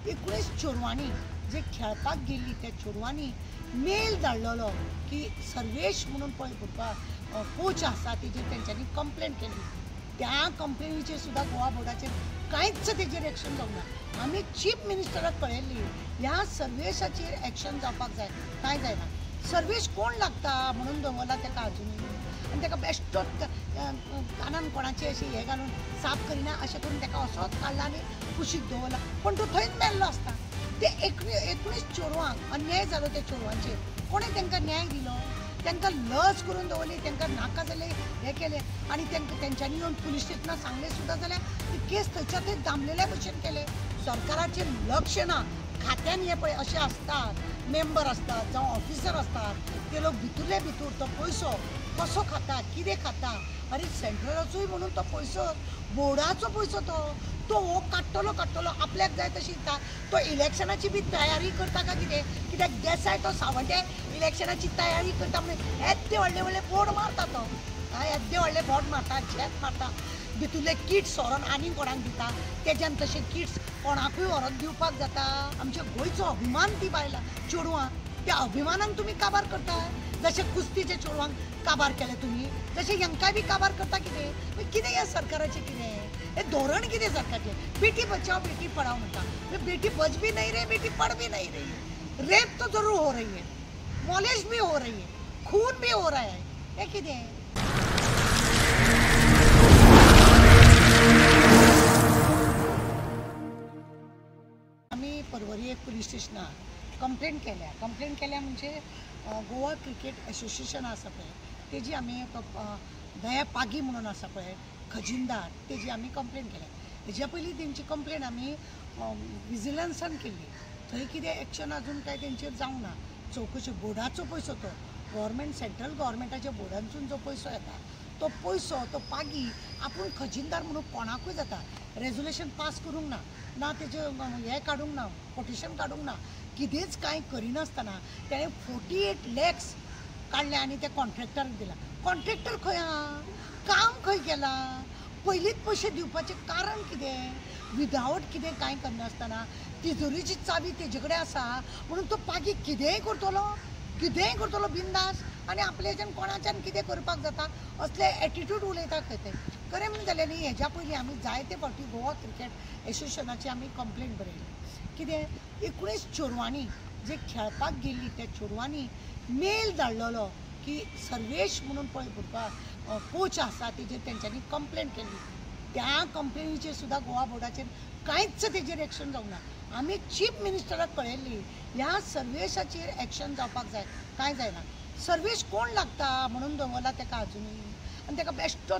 19 चोरवांनी जे खेळपाक गेल्ली त्या चोरवांनी मेल धाडलेलो की सर्वेश म्हणून पळय कोच आसा तेजेर तेंच्यांनी कंप्लेंट केली. त्या कंप्लेनीचेर सुद्दां गोवा बोर्डाचेर कांयच तेजेर एक्शन जावना. आमी चीफ मिनिस्टराक कळयल्ली ह्या सर्वेशाचेर एक्शन जावपाक जाय, कांय जायना. सर्वेश कोण लागता म्हणून दवरला तेका अजुनूय आनी तेका बेश्टो कानान कोणाची अशी हे घालून साफ करिना अशें करून तेका असोच काडला आनी कुशीक दवरला. पण तो थंयच मेल्लो आसता. ते 19 चोरवांक अन्याय जालो त्या चोरवांचेर. कोणें तांकां न्याय दिलो? तांकां लज करून दवरली, तांकां नाका जाले हे केले आनी तेंच्यांनी येवन पुलीस स्टेशनां सांगलें सुद्दां जाल्यार ती केस थंयच्या थंय दामलेल्या भशेन केले. सरकाराचें लक्ष ना. खात्यान हे पळय अशें आसतात, मेंबर आसतात जावं ऑफिसर असतात, ते लोक भितरले भितर तो पयसो कसो खाता, कितें खाता. अरे सेंट्रलाचोय म्हणून तो पयसो बोर्डाचो पयसो तो हो काडटलो आपल्याक जाय तशी तो इलेक्शनाची बी तयारी करता काय कित्याक देसाय तो सावड्डे इलेक्शनाची तयारी करता म्हणजे येद्दे व्हडले व्हडले बोर्ड मारता तो. येद्दे व्हडले बोर्ड मारता, शेत मारता, भितरले किट्स व्हरोन आनी कोणाक दिता. तेज्यान तशे किट्स कोणाकूय व्हरोन दिवपाक जाता. आमच्या गोंयचो अभिमान ती बायलां चेडवां, त्या अभिमानाक तुमी काबार करता. जशे कुस्तीचे चेडवांक काबार केले तुमी, जशे हांकांय बी काबार करता. कितें ह्या सरकाराचें कितें हे धोरण कितें सरकाराचें? बेटी बचाओ बेटी पढ़ाओ म्हणटा. बेटी बच भी नहीं रही, बेटी पढ़ भी नहीं रही. रेप तो जरूर हो रही है, मॉलेज भी हो रही है, खून भी हो रहा है. हे कितें? आमी पर्वरी पुलीस स्टेशनार कंप्लेंट केल्या म्हणजे गोवा क्रिकेट एसोसिएशन आसा पळय तेजी आमी दया पागी म्हणून आसा पळय खजिनदार, तेजी आमी कंप्लेंट केल्या. हेज्या पयलीं तेंची कंप्लेंट आमी विजिलन्सान केल्ली. थंय कितें एक्शन अजून कांय तेंचेर जावंक ना. चौकशी बोर्डाचो पयसो तो गव्हर्मेंट सेंट्रल गव्हर्मेंटाच्या बोर्डांसून जो पयसो येता तो पयसो तो पागी आपूण खजिनदार म्हणून कोणाकूय जाता. रेजोल्युशन पास करूंक ना तेजें हें काडूंक ना, कोटेशन काडूंक ना, कितेंच कांय करिनासतना तेणें 48 लॅक्स काडले आनी ते कॉन्ट्रॅक्टराक दिला. कॉन्ट्रॅक्टर खंय आहा? काम खंय केलां? पयलींच पयशे दिवपाचें कारण कितें? विदावट कितें कांय करनासतना तिजोरीची चावी तेजे कडेन आसा म्हणून तो पागी कितेंय करतलो बिंदास आनी आपल्याच्यान कोणाच्यान कितें करपाक जाता असले एटिट्यूड उलयता खंय ते. खरें म्हणून जालें न्ही, हेज्या पयलीं आमी जायते फावटी गोवा क्रिकेट एसोसिएशनाची आमी कंप्लेंट बरयली. कितें 19 चोरवांनी जे खेळपाक गेल्ली त्या चोरवांनी मेल धाडलेलो की सर्वेश म्हणून पळय कोच आसा तेजेर तेंच्यांनी कंप्लेंट केल्ली. त्या कंप्लेनीचेर सुद्दां गोवा बोर्डाचेर कांयच तेजेर एक्शन जावना. आमी चीफ मिनिस्टराक कळयल्ली ह्या सर्वेशाचेर एक्शन जावपाक जाय, कांय जायना. सर्वेश कोण लागता म्हणून दवरला तेका अजुनूय आनी तेका बेश्टो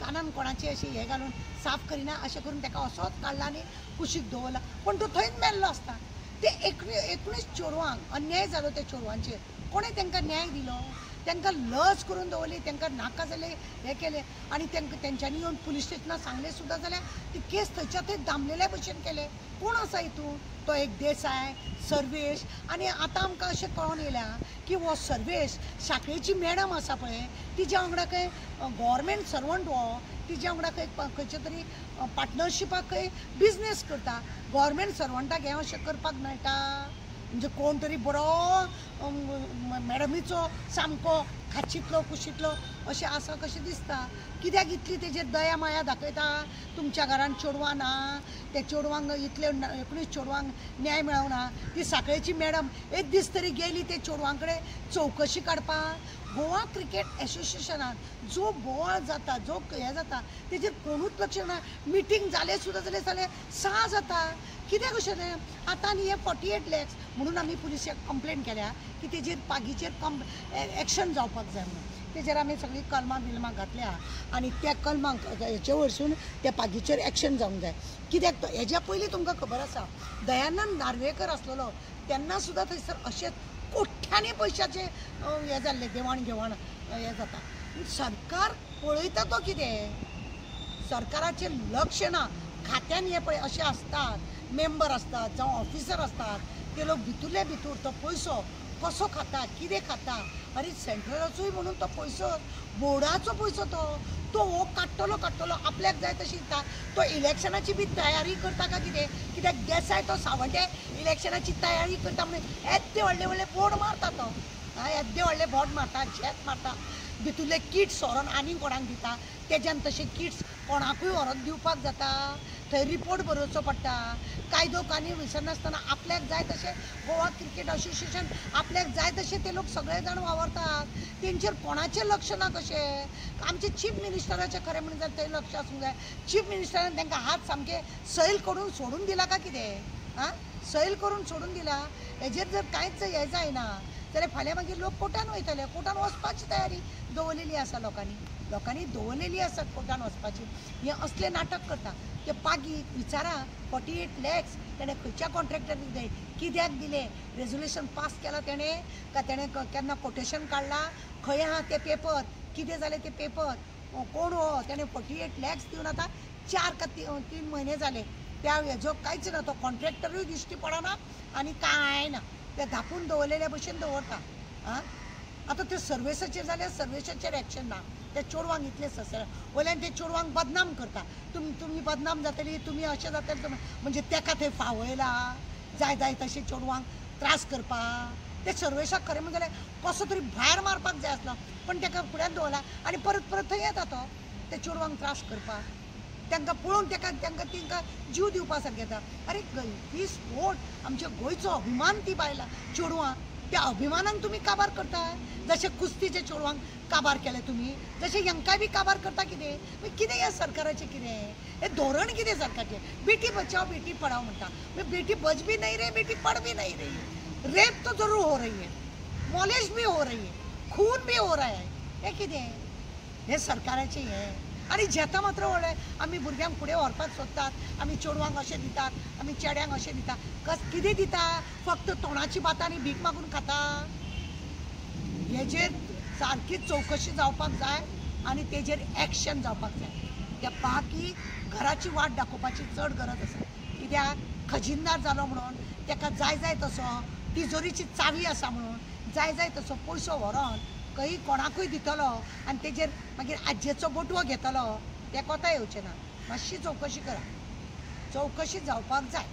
कानान कोणाची अशी हे घालून साफ करिना अशें करून तेका असोच काडला आनी कुशीक दवरला. पण तो थंयच मेल्लो आसता. ते 19 चोरवांक अन्याय जालो त्या चोरवांचेर. कोणें तांकां न्याय दिलो? तांकां लज करून दवरली, तांकां नाका जाले हे केले आनी तेंच्यांनी येवन पुलीस स्टेशनां सांगलें सुद्दां जाल्यार ती केस थंयच्या थंय दामलेल्या भशेन केले. कोण आसा हितून? तो एक देसाय, सर्वेश आनी आतां आमकां अशें कळोन येयल्या की हो सर्वेश साखळेची मॅडम आसा पळय तिच्या वांगडा खंय गव्हर्मेंट सर्वंट हो तिच्या वांगडा खंय खंयच्या तरी पार्टनरशिपाक खंय बिजनेस करता. गव्हर्मेंट सर्वंटाक हें अशें करपाक मेळटा? म्हणजे कोण तरी बरो मॅडमीचो सामको खाचितलो कुशीतलो अशें आसा कशें दिसता. कित्याक इतली तेजेर दया माया दाखयता? तुमच्या घरान चेडवां ना, त्या चेडवांक इतले 19 चेडवांक न्याय मेळवना. ती साखळेची मॅडम एक दीस तरी गेली ते चेडवां कडेन चौकशी काडपाक. गोवा क्रिकेट एसोसिएशनान जो बोवाळ जाता, जो हें जाता तेजेर कोणूच लक्ष ना. मिटींग जालें सुद्दां जाल्यार 6 जाता. कित्याक अशें तें? आतां न्ही हे 48 लॅक्स म्हणून आमी पुलिसाक कंप्लेंट केल्या की तेजेर पागीचेर एक्शन जावपाक जाय म्हणून. तेजेर आमी सगळीं कलमां बिलमां घातल्या आनी त्या कलमांक हेचे वरसून त्या पागीचेर एक्शन जावंक जाय. कित्याक तो हेज्या पयलीं तुमकां खबर आसा दयानंद नार्वेकर आसलेलो तेन्ना सुद्दां थंयसर अशेंच कोट्यांनी पयशांचे हे जाल्ले देवाण घेवाण हे जाता. सरकार पळयता तो कितें? सरकाराचें लक्ष ना. खात्यान हे पळय अशें आसतात, मेंबर आसतात जावं ऑफिसर आसतात, ते लोक भितरले भितर तो पयसो कसो खाता, कितें खाता. अरे सेंट्रलाचोय म्हणून तो पयसो बोर्डाचो पयसो तो हो काडटलो आपल्याक जाय तशी दिता. तो इलेक्शनाची बी तयारी करता काय कित्याक देसाय तो सावड्डे इलेक्शनाची तयारी करता म्हणून येद्दे व्हडले बोर्ड मारता तो. येद्दे व्हडले बोर्ड मारता, शेत मारता, भितुरले किट्स व्हरोन आनी कोणाक दिता. तेज्यान तशे किट्स कोणाकूय व्हरोन दिवपाक जाता. थंय रिपोर्ट बरोवचो पडटा. कायदो कानी विसरनासतना आपल्याक जाय तशें गोवा क्रिकेट असोसिएशन आपल्याक जाय तशें ते लोक सगळे जाण वावरतात. तेंचेर कोणाचें लक्ष ना कशें. आमचे चीफ मिनिस्टराचें खरें म्हणून जाल्यार थंय लक्ष आसूंक जाय. चीफ मिनिस्टरान तांकां हात सामके सैल करून सोडून दिला काय कितें? सैल करून सोडून दिला. हेजेर जर कांयच हें जायना जाल्यार फाल्यां मागीर लोक कोर्टान वयतले. कोर्टान वचपाची तयारी दवरलेली आसा लोकांनी दवरलेली आसा कोर्टान वचपाची. हे असले नाटक करता. ते पागीक विचारा 48 lakhs तेणें खंयच्या कॉन्ट्रॅक्टराक दिले, कित्याक दिले, रेजोल्युशन पास केला तेणें काय तेणें केन्ना कोटेशन काडला, खंय आहा ते पेपर, कितें जालें ते पेपर, कोण हो तेणें 48 lakhs दिवन आतां 4 का 3 म्हयने जाले. त्या हेजो कांयच ना. तो कॉन्ट्रॅक्टरूय दिश्टी पडना आनी कांय ना. ते धापून दवरलेल्या भशेन दवरता. आतां ते सर्वेसाचेर जाल्यार सर्वेसाचेर एक्शन ना. ते चेडवांक इतले वयल्यान ते चेडवांक बदनाम करता. तुमी बदनाम जातली, तुमी अशें जातलें म्हणजे तेका थंय फावयला जाय तशें चेडवांक त्रास करपाक. ते सर्वेशाक खरें म्हणजे कसो तरी भायर मारपाक जाय आसलो पण तेका फुड्यान दवरला आनी परत थंय येता तो ते चेडवांक त्रास करपाक. तांकां पळोवन तांकां जीव दिवपा सारकें येता. अरे ही स्पोर्ट आमच्या गोंयचो अभिमान ती बायलां चेडवां. त्या अभिमानान तुमी काबार करता. जशें कुस्तीचे चेडवांक काबार केले तुमी, जशें हांकांय बी काबार करता कितें. कितें ह्या सरकाराचें कितें हे धोरण कितें सरकारचें. बेटी बचाओ बेटी पढाओ म्हणटा. बेटी बच भी नहीं रही, बेटी पढ़ भी नहीं रही. रेप तो जरूर हो रही है, मॉलेज भी हो रही है, खून भी हो रहा है. हे कितें हे सरकाराचें हें. आनी जेता मात्र व्हडलें आमी भुरग्यांक फुडें व्हरपाक सोदतात. आमी चेडवांक अशें दितात, आमी चेड्यांक अशें दिता. कितें दिता. फक्त तोंडाची बातां आनी भीक मागून खाता. हेजेर सारकी चवकशी जावपाक जाय आनी तेजेर एक्शन जावपाक जाय. त्या बाकी घराची वाट दाखोवपाची चड गरज आसा. कित्याक खजिनदार जालो म्हणून ताका जाय तसो तिजोरीची चावी आसा म्हणून जाय तसो पयसो व्हरोन खंय कोणाकूय दितलो आनी तेजेर मागीर आज्जेचो बटवो घेतलो. ते कोता येवचें ना. मातशी चवकशी करा. चवकशी जावपाक जाय.